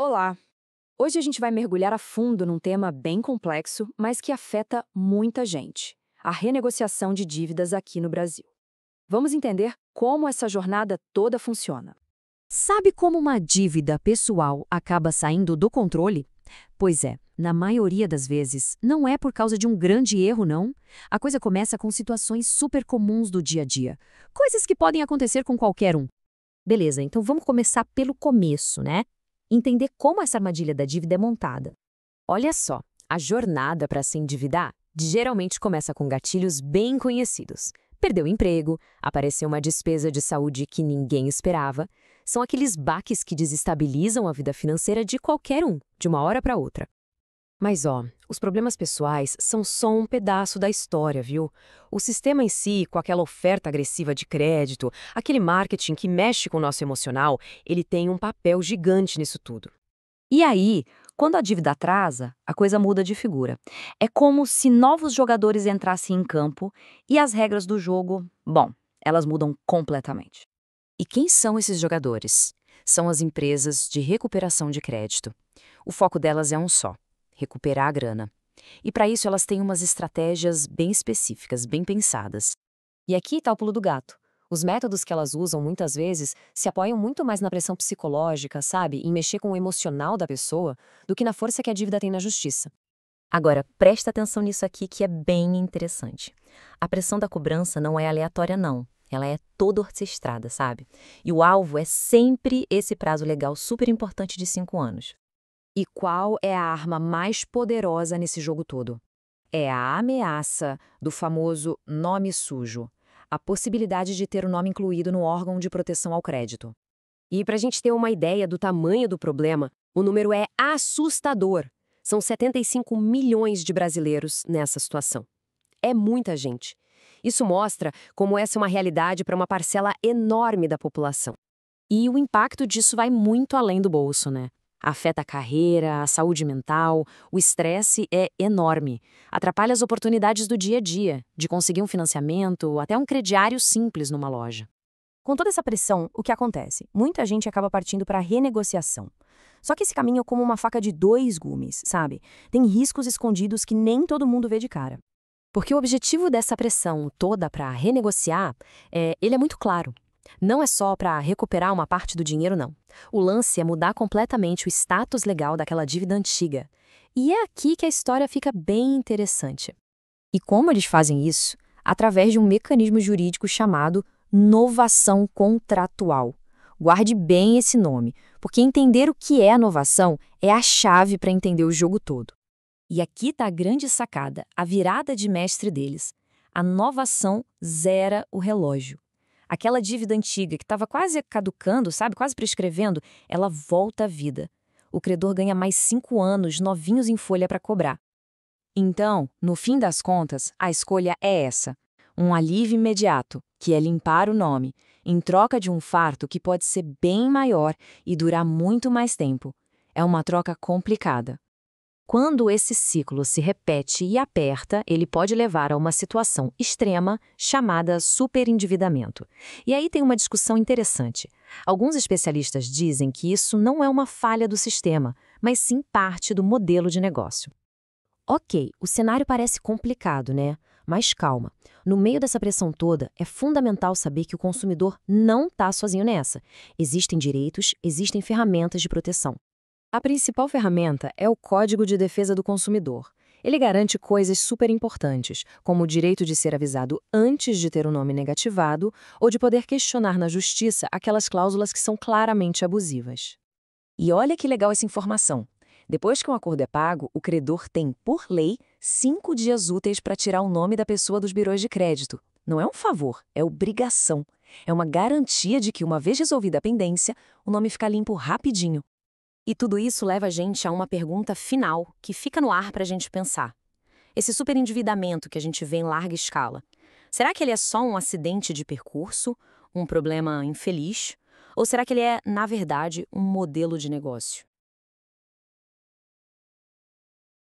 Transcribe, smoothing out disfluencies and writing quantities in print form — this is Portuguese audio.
Olá! Hoje a gente vai mergulhar a fundo num tema bem complexo, mas que afeta muita gente: a renegociação de dívidas aqui no Brasil. Vamos entender como essa jornada toda funciona. Sabe como uma dívida pessoal acaba saindo do controle? Pois é, na maioria das vezes, não é por causa de um grande erro, não. A coisa começa com situações super comuns do dia a dia. Coisas que podem acontecer com qualquer um. Beleza, então vamos começar pelo começo, né? Entender como essa armadilha da dívida é montada. Olha só, a jornada para se endividar geralmente começa com gatilhos bem conhecidos. Perdeu o emprego, apareceu uma despesa de saúde que ninguém esperava. São aqueles baques que desestabilizam a vida financeira de qualquer um, de uma hora para outra. Mas os problemas pessoais são só um pedaço da história, viu? O sistema em si, com aquela oferta agressiva de crédito, aquele marketing que mexe com o nosso emocional, ele tem um papel gigante nisso tudo. E aí, quando a dívida atrasa, a coisa muda de figura. É como se novos jogadores entrassem em campo e as regras do jogo, bom, elas mudam completamente. E quem são esses jogadores? São as empresas de recuperação de crédito. O foco delas é um só: recuperar a grana. E para isso elas têm umas estratégias bem específicas, bem pensadas. E aqui está o pulo do gato. Os métodos que elas usam muitas vezes se apoiam muito mais na pressão psicológica, sabe, em mexer com o emocional da pessoa, do que na força que a dívida tem na justiça. Agora, presta atenção nisso aqui que é bem interessante. A pressão da cobrança não é aleatória, não. Ela é toda orquestrada, sabe? E o alvo é sempre esse prazo legal super importante de 5 anos. E qual é a arma mais poderosa nesse jogo todo? É a ameaça do famoso nome sujo, a possibilidade de ter o nome incluído no órgão de proteção ao crédito. E para a gente ter uma ideia do tamanho do problema, o número é assustador. São 75 milhões de brasileiros nessa situação. É muita gente. Isso mostra como essa é uma realidade para uma parcela enorme da população. E o impacto disso vai muito além do bolso, né? Afeta a carreira, a saúde mental, o estresse é enorme. Atrapalha as oportunidades do dia a dia, de conseguir um financiamento, até um crediário simples numa loja. Com toda essa pressão, o que acontece? Muita gente acaba partindo para a renegociação. Só que esse caminho é como uma faca de dois gumes, sabe? Tem riscos escondidos que nem todo mundo vê de cara. Porque o objetivo dessa pressão toda para renegociar, ele é muito claro. Não é só para recuperar uma parte do dinheiro, não. O lance é mudar completamente o status legal daquela dívida antiga. E é aqui que a história fica bem interessante. E como eles fazem isso? Através de um mecanismo jurídico chamado novação contratual. Guarde bem esse nome, porque entender o que é a novação é a chave para entender o jogo todo. E aqui está a grande sacada, a virada de mestre deles. A novação zera o relógio. Aquela dívida antiga que estava quase caducando, sabe, quase prescrevendo, ela volta à vida. O credor ganha mais 5 anos novinhos em folha para cobrar. Então, no fim das contas, a escolha é essa: um alívio imediato, que é limpar o nome, em troca de um fardo que pode ser bem maior e durar muito mais tempo. É uma troca complicada. Quando esse ciclo se repete e aperta, ele pode levar a uma situação extrema chamada superendividamento. E aí tem uma discussão interessante. Alguns especialistas dizem que isso não é uma falha do sistema, mas sim parte do modelo de negócio. Ok, o cenário parece complicado, né? Mas calma. No meio dessa pressão toda, é fundamental saber que o consumidor não está sozinho nessa. Existem direitos, existem ferramentas de proteção. A principal ferramenta é o Código de Defesa do Consumidor. Ele garante coisas super importantes, como o direito de ser avisado antes de ter o nome negativado ou de poder questionar na justiça aquelas cláusulas que são claramente abusivas. E olha que legal essa informação. Depois que um acordo é pago, o credor tem, por lei, 5 dias úteis para tirar o nome da pessoa dos birôs de crédito. Não é um favor, é obrigação. É uma garantia de que, uma vez resolvida a pendência, o nome fica limpo rapidinho. E tudo isso leva a gente a uma pergunta final, que fica no ar para a gente pensar. Esse superendividamento que a gente vê em larga escala, será que ele é só um acidente de percurso, um problema infeliz? Ou será que ele é, na verdade, um modelo de negócio?